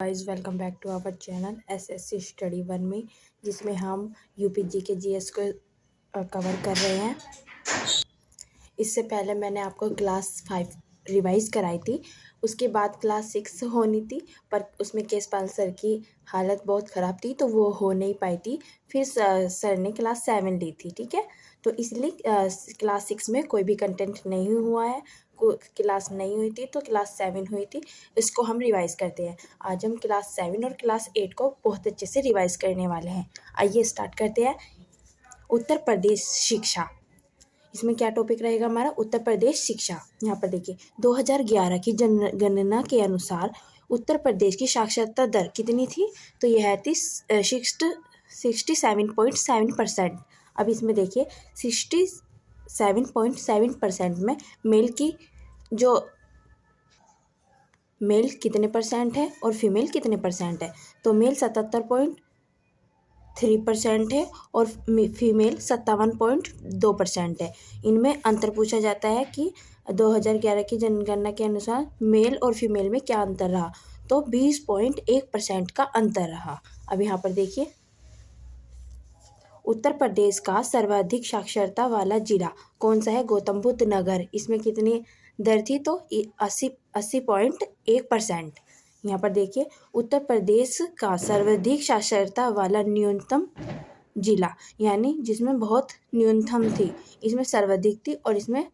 Guys welcome back to our channel SSC study one में, जिसमें हम यूपीजी के जीएस को कवर कर रहे हैं। इससे पहले मैंने आपको क्लास 5 रिवाइज़ कराई थी। उसके बाद क्लास 6 होनी थी, पर उसमें केशपाल सर की हालत बहुत ख़राब थी तो वो हो नहीं पाई थी। फिर सर ने क्लास 7 ली थी, ठीक है। तो इसलिए क्लास 6 में कोई भी कंटेंट नहीं हुआ है, क्लास नहीं हुई थी तो क्लास 7 हुई थी। इसको हम रिवाइज़ करते हैं। आज हम क्लास 7 और क्लास 8 को बहुत अच्छे से रिवाइज़ करने वाले हैं। आइए स्टार्ट करते हैं। उत्तर प्रदेश शिक्षा, इसमें क्या टॉपिक रहेगा हमारा? उत्तर प्रदेश शिक्षा। यहाँ पर देखिए 2011 की जनगणना के अनुसार उत्तर प्रदेश की साक्षरता दर कितनी थी? तो यह थी 67.7%। अब इसमें देखिए 67.7% में मेल कितने परसेंट है और फीमेल कितने परसेंट है? तो मेल 77.3% है और फीमेल 57.2% है। इनमें अंतर पूछा जाता है कि 2011 की जनगणना के अनुसार मेल और फीमेल में क्या अंतर रहा? तो 20.1% का अंतर रहा। अब यहाँ पर देखिए, उत्तर प्रदेश का सर्वाधिक साक्षरता वाला जिला कौन सा है? गौतम बुद्ध नगर। इसमें कितनी दर थी? तो 80.1%। यहाँ पर देखिए, उत्तर प्रदेश का सर्वाधिक साक्षरता वाला न्यूनतम जिला, यानी जिसमें बहुत न्यूनतम थी, इसमें सर्वाधिक थी और इसमें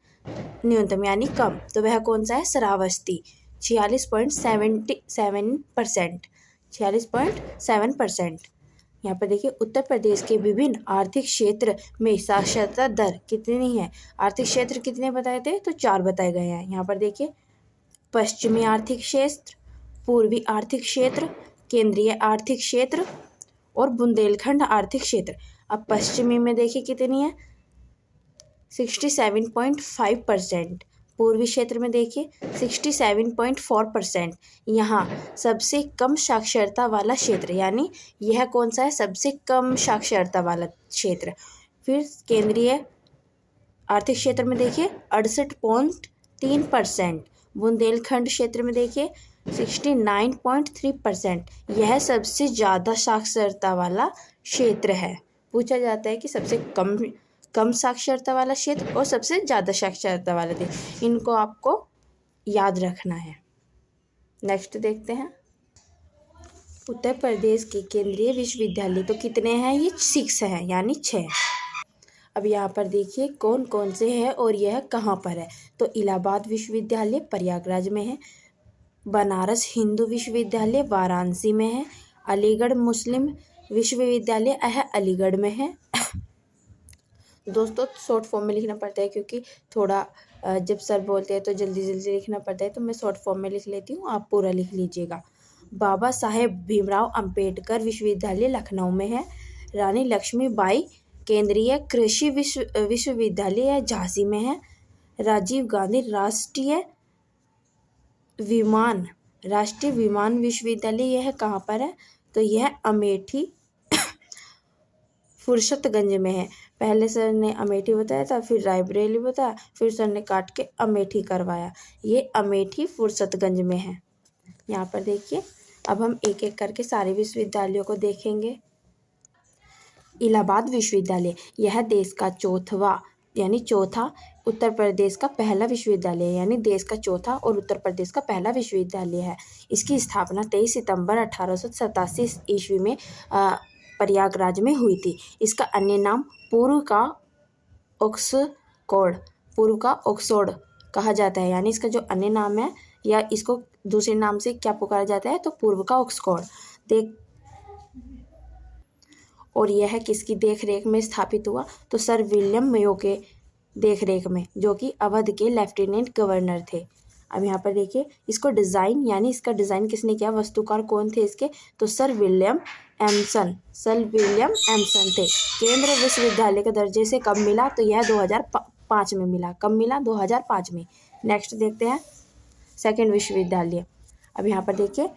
न्यूनतम यानी कम, तो वह कौन सा है? श्रावस्ती। 46.7%। 46.7%। यहाँ पर देखिए, उत्तर प्रदेश के विभिन्न आर्थिक क्षेत्र में साक्षरता दर कितनी है? आर्थिक क्षेत्र कितने बताए थे? तो 4 बताए गए हैं। यहाँ पर देखिए, पश्चिमी आर्थिक क्षेत्र, पूर्वी आर्थिक क्षेत्र, केंद्रीय आर्थिक क्षेत्र और बुंदेलखंड आर्थिक क्षेत्र। अब पश्चिमी में देखिए कितनी है? 67.5%। पूर्वी क्षेत्र में देखिए 67.4%। यहाँ सबसे कम साक्षरता वाला क्षेत्र, यानी यह कौन सा है? सबसे कम साक्षरता वाला क्षेत्र। फिर केंद्रीय आर्थिक क्षेत्र में देखिए 68.3%। बुंदेलखंड क्षेत्र में देखिए 69.3%। यह सबसे ज़्यादा साक्षरता वाला क्षेत्र है। पूछा जाता है कि सबसे कम साक्षरता वाला क्षेत्र और सबसे ज़्यादा साक्षरता वाला क्षेत्र, इनको आपको याद रखना है। नेक्स्ट देखते हैं, उत्तर प्रदेश के केंद्रीय विश्वविद्यालय तो कितने हैं? ये 6 हैं, यानी 6। अब यहाँ पर देखिए कौन कौन से हैं और यह कहाँ पर है। तो इलाहाबाद विश्वविद्यालय प्रयागराज में है, बनारस हिंदू विश्वविद्यालय वाराणसी में है, अलीगढ़ मुस्लिम विश्वविद्यालय यह अलीगढ़ में है। दोस्तों शॉर्ट फॉर्म में लिखना पड़ता है क्योंकि थोड़ा जब सर बोलते हैं तो जल्दी जल्दी लिखना पड़ता है, तो मैं शॉर्ट फॉर्म में लिख लेती हूँ, आप पूरा लिख लीजिएगा। बाबा साहेब भीमराव अंबेडकर विश्वविद्यालय लखनऊ में है, रानी लक्ष्मीबाई केंद्रीय कृषि विश्वविद्यालय झांसी में है, राजीव गांधी राष्ट्रीय विमान विश्वविद्यालय यह कहाँ पर है? तो यह अमेठी फुर्सतगंज में है। पहले सर ने अमेठी बताया था, फिर रायबरेली बताया, फिर सर ने काट के अमेठी करवाया। ये अमेठी फुर्सतगंज में है। यहाँ पर देखिए, अब हम एक एक करके सारे विश्वविद्यालयों को देखेंगे। इलाहाबाद विश्वविद्यालय, यह देश का चौथा उत्तर प्रदेश का पहला विश्वविद्यालय है, यानी देश का चौथा और उत्तर प्रदेश का पहला विश्वविद्यालय है। इसकी स्थापना 23 सितंबर 1887 ईस्वी में प्रयागराज में हुई थी। इसका अन्य नाम पूर्व का ऑक्सफोर्ड कहा जाता है, यानी इसका जो अन्य नाम है या इसको दूसरे नाम से क्या पुकारा जाता है? तो पूर्व का ऑक्सफोर्ड। और यह किसकी देखरेख में स्थापित हुआ? तो सर विलियम मेयो के देखरेख में, जो कि अवध के लेफ्टिनेंट गवर्नर थे। अब यहाँ पर देखिए, इसका डिज़ाइन किसने किया? वास्तुकार कौन थे इसके? तो सर विलियम एम्सन थे। केंद्रीय विश्वविद्यालय के दर्जे से कब मिला? तो यह 2005 में मिला। कब मिला? 2005 में। नेक्स्ट देखते हैं सेकंड विश्वविद्यालय। अब यहाँ पर देखिए,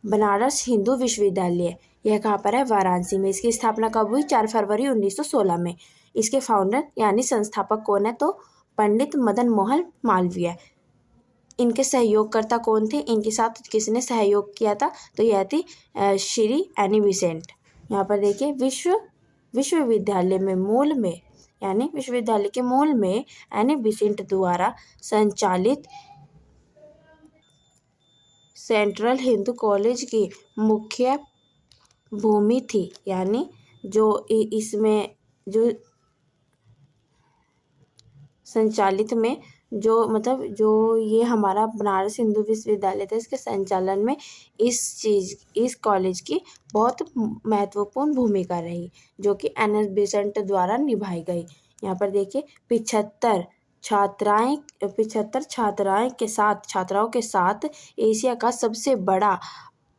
बनारस हिंदू विश्वविद्यालय, यह कहाँ पर है? वाराणसी में। इसकी स्थापना कब हुई? 4 फरवरी 1916 में। इसके फाउंडर यानी संस्थापक कौन है? तो पंडित मदन मोहन मालवीय। इनके सहयोगकर्ता कौन थे, इनके साथ किसने सहयोग किया था, तो यह थी श्री एनी बेसेंट। यहाँ पर देखिए विश्वविद्यालय में मूल में यानी विश्वविद्यालय के मूल में एनी बेसेंट द्वारा संचालित सेंट्रल हिंदू कॉलेज की मुख्य भूमि थी। यानी जो इसमें जो संचालित में जो मतलब जो ये हमारा बनारस हिंदू विश्वविद्यालय था, इसके संचालन में इस कॉलेज की बहुत महत्वपूर्ण भूमिका रही, जो कि एन.एस. बेसेंट द्वारा निभाई गई। यहाँ पर देखिए 75 छात्राओं के साथ एशिया का सबसे बड़ा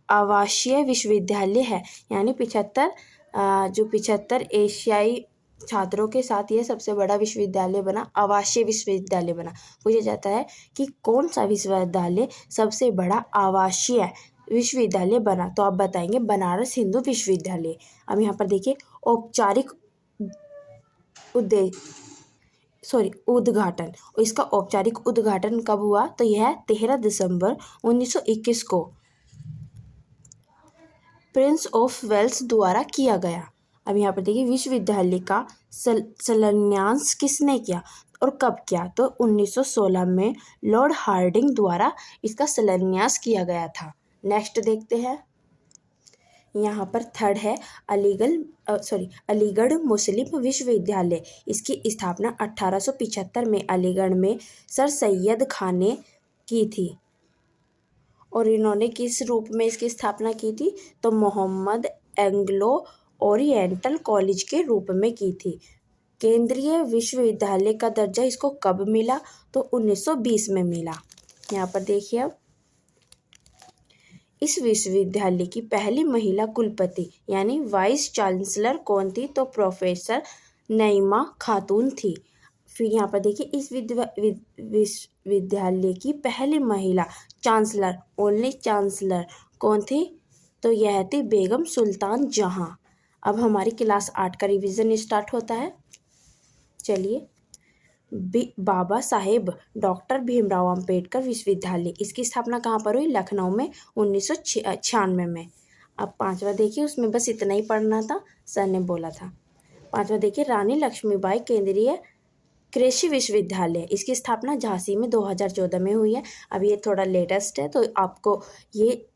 आवासीय विश्वविद्यालय है। यानी 75 एशियाई छात्रों के साथ यह सबसे बड़ा विश्वविद्यालय बना, आवासीय विश्वविद्यालय बना। पूछा जाता है कि कौन सा विश्वविद्यालय सबसे बड़ा आवासीय विश्वविद्यालय बना, तो आप बताएंगे बनारस हिंदू विश्वविद्यालय। अब यहाँ पर देखिए उद्घाटन, इसका औपचारिक उद्घाटन कब हुआ, तो यह 13 दिसंबर 1921 को प्रिंस ऑफ वेल्स द्वारा किया गया। अब यहाँ पर देखिए विश्वविद्यालय का शिलान्यास किसने किया और कब किया, तो 1916 में लॉर्ड हार्डिंग द्वारा इसका शिलान्यास किया गया था। नेक्स्ट देखते हैं, यहाँ पर थर्ड है अलीगढ़ मुस्लिम विश्वविद्यालय। इसकी स्थापना 1875 में अलीगढ़ में सर सैयद खान ने की थी। और इन्होंने किस रूप में इसकी स्थापना की थी, तो मोहम्मद एंग्लो ओरिएंटल कॉलेज के रूप में की थी। केंद्रीय विश्वविद्यालय का दर्जा इसको कब मिला, तो 1920 में मिला। यहाँ पर देखिए अब इस विश्वविद्यालय की पहली महिला कुलपति यानी वाइस चांसलर कौन थी, तो प्रोफेसर नईमा खातून थी। फिर यहाँ पर देखिए इस विश्वविद्यालय की पहली महिला चांसलर, ओनली चांसलर कौन थी, तो यह थी बेगम सुल्तान जहां। अब हमारी क्लास 8 का रिवीजन स्टार्ट होता है। चलिए, बाबा साहेब डॉक्टर भीमराव अंबेडकर विश्वविद्यालय, इसकी स्थापना कहाँ पर हुई, लखनऊ में 1996 में। अब पांचवा देखिए, उसमें बस इतना ही पढ़ना था, सर ने बोला था। पांचवा देखिए रानी लक्ष्मीबाई केंद्रीय कृषि विश्वविद्यालय, इसकी स्थापना झांसी में 2014 में हुई है। अब ये थोड़ा लेटेस्ट है, तो आपको ये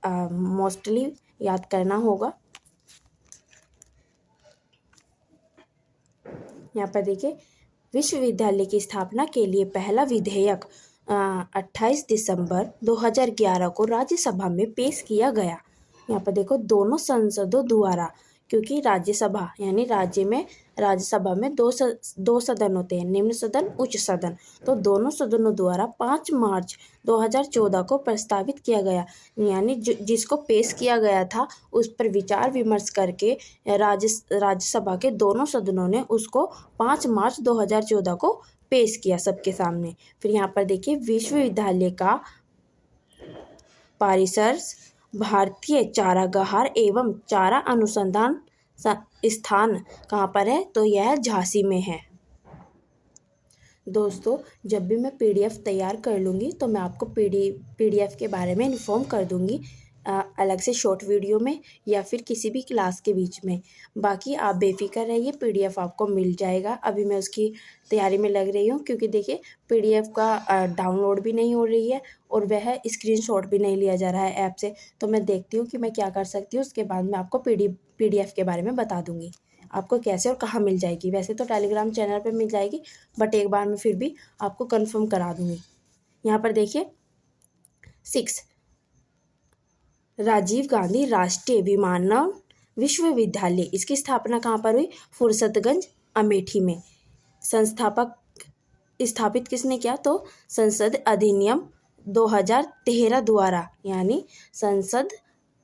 मोस्टली याद करना होगा। यहाँ पर देखिए विश्वविद्यालय की स्थापना के लिए पहला विधेयक 28 दिसंबर 2011 को राज्यसभा में पेश किया गया। यहाँ पर देखो दोनों संसदों द्वारा, क्योंकि राज्यसभा यानी राज्यसभा में दो सदन होते हैं, निम्न सदन उच्च सदन, तो दोनों सदनों द्वारा 5 मार्च 2014 को प्रस्तावित किया गया। यानी जिसको पेश किया गया था उस पर विचार विमर्श करके राज्यसभा के दोनों सदनों ने उसको 5 मार्च 2014 को पेश किया सबके सामने। फिर यहाँ पर देखिए विश्वविद्यालय का परिसर भारतीय चारागाह एवं चारा अनुसंधान स्थान कहाँ पर है, तो यह झांसी में है। दोस्तों, जब भी मैं पीडीएफ तैयार कर लूँगी तो मैं आपको पीडीएफ के बारे में इन्फॉर्म कर दूँगी, अलग से शॉर्ट वीडियो में या फिर किसी भी क्लास के बीच में। बाकी आप बेफिक्र रहिए, पीडीएफ आपको मिल जाएगा। अभी मैं उसकी तैयारी में लग रही हूँ, क्योंकि देखिए पीडीएफ का डाउनलोड भी नहीं हो रही है और वह स्क्रीनशॉट भी नहीं लिया जा रहा है ऐप से। तो मैं देखती हूँ कि मैं क्या कर सकती हूँ, उसके बाद मैं आपको पीडीएफ के बारे में बता दूँगी आपको कैसे और कहाँ मिल जाएगी। वैसे तो टेलीग्राम चैनल पर मिल जाएगी, बट एक बार मैं फिर भी आपको कन्फर्म करा दूँगी। यहाँ पर देखिए 6 राजीव गांधी राष्ट्रीय विमानन विश्वविद्यालय, इसकी स्थापना कहाँ पर हुई, फुर्सतगंज अमेठी में। स्थापित किसने किया, तो संसद अधिनियम 2013 द्वारा, यानी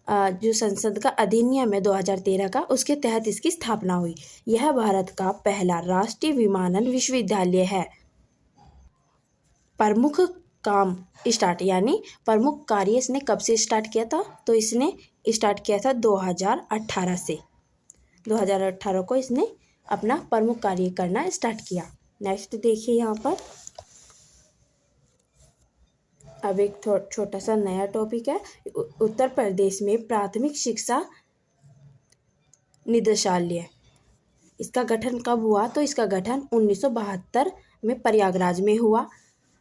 जो संसद का अधिनियम है 2013 का, उसके तहत इसकी स्थापना हुई। यह भारत का पहला राष्ट्रीय विमानन विश्वविद्यालय है। प्रमुख कार्य इसने कब से स्टार्ट किया था, तो इसने स्टार्ट किया था 2018 से। 2018 को इसने अपना प्रमुख कार्य करना स्टार्ट किया। नेक्स्ट देखिए यहाँ पर अब एक छोटा सा नया टॉपिक है, उत्तर प्रदेश में प्राथमिक शिक्षा निदेशालय। इसका गठन कब हुआ? तो इसका गठन 1972 में प्रयागराज में हुआ।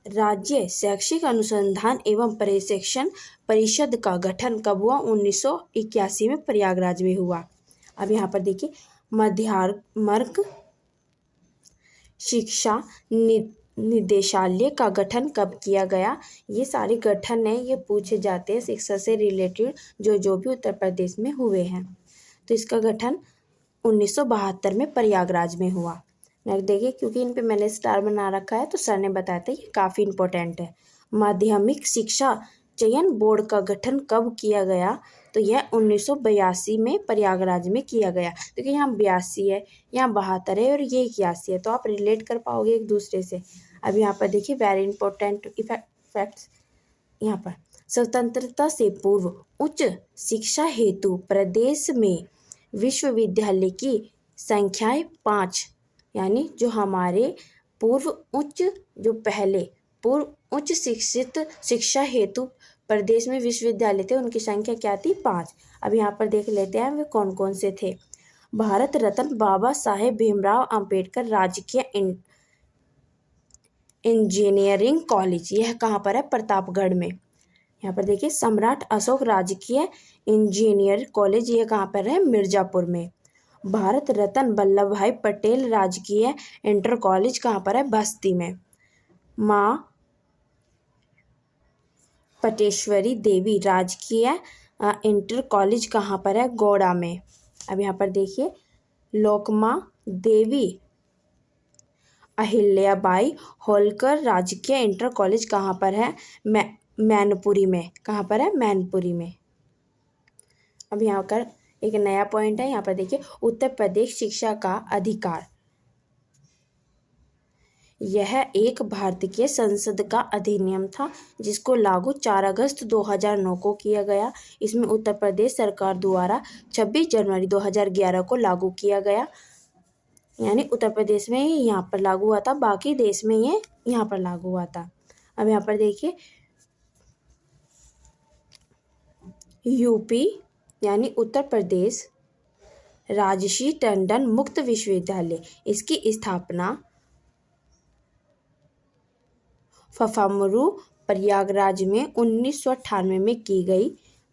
राज्य शैक्षिक अनुसंधान एवं प्रशिक्षण परिषद का गठन कब हुआ? 1981 में प्रयागराज में हुआ। अब यहाँ पर देखिए, माध्यमिक शिक्षा निदेशालय का गठन कब किया गया? ये सारे गठन है, ये पूछे जाते हैं शिक्षा से रिलेटेड जो भी उत्तर प्रदेश में हुए हैं। तो इसका गठन 1972 में प्रयागराज में हुआ। नेक्स्ट देखिए, क्योंकि इन पे मैंने स्टार बना रखा है तो सर ने बताया था ये काफ़ी इंपॉर्टेंट है। माध्यमिक शिक्षा चयन बोर्ड का गठन कब किया गया? तो यह 1982 में प्रयागराज में किया गया। क्योंकि यहाँ 82 है, यहाँ 72 है और ये 81 है, तो आप रिलेट कर पाओगे एक दूसरे से। अब यहाँ पर देखिए वेरी इंपॉर्टेंट फैक्ट्स। यहाँ पर स्वतंत्रता से पूर्व उच्च शिक्षा हेतु प्रदेश में विश्वविद्यालय की संख्याएं 5, यानी जो हमारे पूर्व उच्च शिक्षा हेतु प्रदेश में विश्वविद्यालय थे, उनकी संख्या क्या थी? 5। अब यहाँ पर देख लेते हैं वे कौन कौन से थे। भारत रत्न बाबा साहेब भीमराव अंबेडकर राजकीय इंजीनियरिंग कॉलेज, यह कहाँ पर है? प्रतापगढ़ में। यहाँ पर देखिए सम्राट अशोक राजकीय इंजीनियर कॉलेज, यह कहाँ पर है? मिर्जापुर में। भारत रत्न वल्लभ भाई पटेल राजकीय इंटर कॉलेज कहाँ पर है? बस्ती में। माँ पटेश्वरी देवी राजकीय इंटर कॉलेज कहाँ पर है? गौड़ा में। अब यहाँ पर देखिए लोकमा देवी अहिल्याबाई होलकर राजकीय इंटर कॉलेज कहाँ पर है? मैनपुरी में। कहाँ पर है? मैनपुरी में। अब यहाँ पर एक नया पॉइंट है, यहाँ पर देखिए उत्तर प्रदेश शिक्षा का अधिकार, यह एक भारतीय संसद का अधिनियम था जिसको लागू 4 अगस्त 2009 को किया गया। इसमें उत्तर प्रदेश सरकार द्वारा 26 जनवरी 2011 को लागू किया गया, यानी उत्तर प्रदेश में ही यहाँ पर लागू हुआ था, बाकी देश में ये यहाँ पर लागू हुआ था। अब यहाँ पर देखिए यूपी यानी उत्तर प्रदेश राजर्षि टंडन मुक्त विश्वविद्यालय, इसकी स्थापना फफामरू प्रयागराज में 1998 में की गई।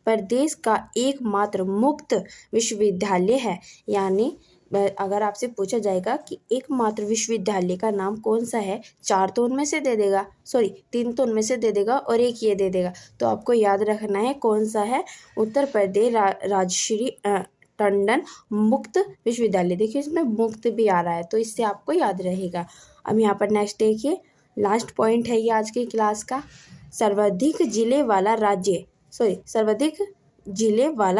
प्रदेश का एकमात्र मुक्त विश्वविद्यालय है, यानी अगर आपसे पूछा जाएगा कि एकमात्र विश्वविद्यालय का नाम कौन सा है, 4 तो उनमें से दे देगा, 3 तो उनमें से दे देगा और 1 ये दे देगा। तो आपको याद रखना है कौन सा है, उत्तर प्रदेश राजश्री टंडन मुक्त विश्वविद्यालय। देखिए इसमें मुक्त भी आ रहा है, तो इससे आपको याद रहेगा। अब यहाँ पर नेक्स्ट देखिए, लास्ट पॉइंट है ये आज की क्लास का, सर्वाधिक जिले वाला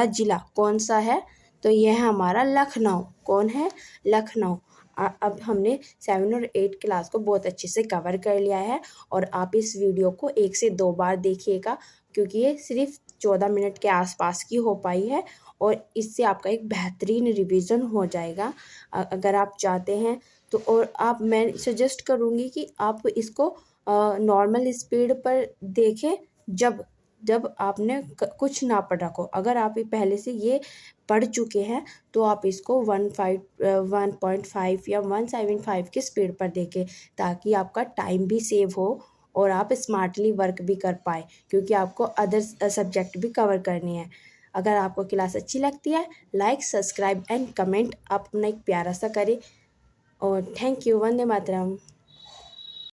जिला कौन सा है? तो यह है हमारा लखनऊ। कौन है? लखनऊ। अब हमने 7 और 8 क्लास को बहुत अच्छे से कवर कर लिया है और आप इस वीडियो को 1 से 2 बार देखिएगा, क्योंकि ये सिर्फ 14 मिनट के आसपास की हो पाई है और इससे आपका एक बेहतरीन रिवीजन हो जाएगा। अगर आप चाहते हैं तो, और आप मैं सजेस्ट करूँगी कि आप इसको नॉर्मल स्पीड पर देखें जब आपने कुछ ना पढ़ रखो। अगर आप पहले से ये पढ़ चुके हैं तो आप इसको 1.5 या 1.75 की स्पीड पर देखें, ताकि आपका टाइम भी सेव हो और आप स्मार्टली वर्क भी कर पाए, क्योंकि आपको अदर सब्जेक्ट भी कवर करनी है। अगर आपको क्लास अच्छी लगती है, लाइक, सब्सक्राइब एंड कमेंट आप अपना एक प्यारा सा करें। और थैंक यू। वंदे मातरम।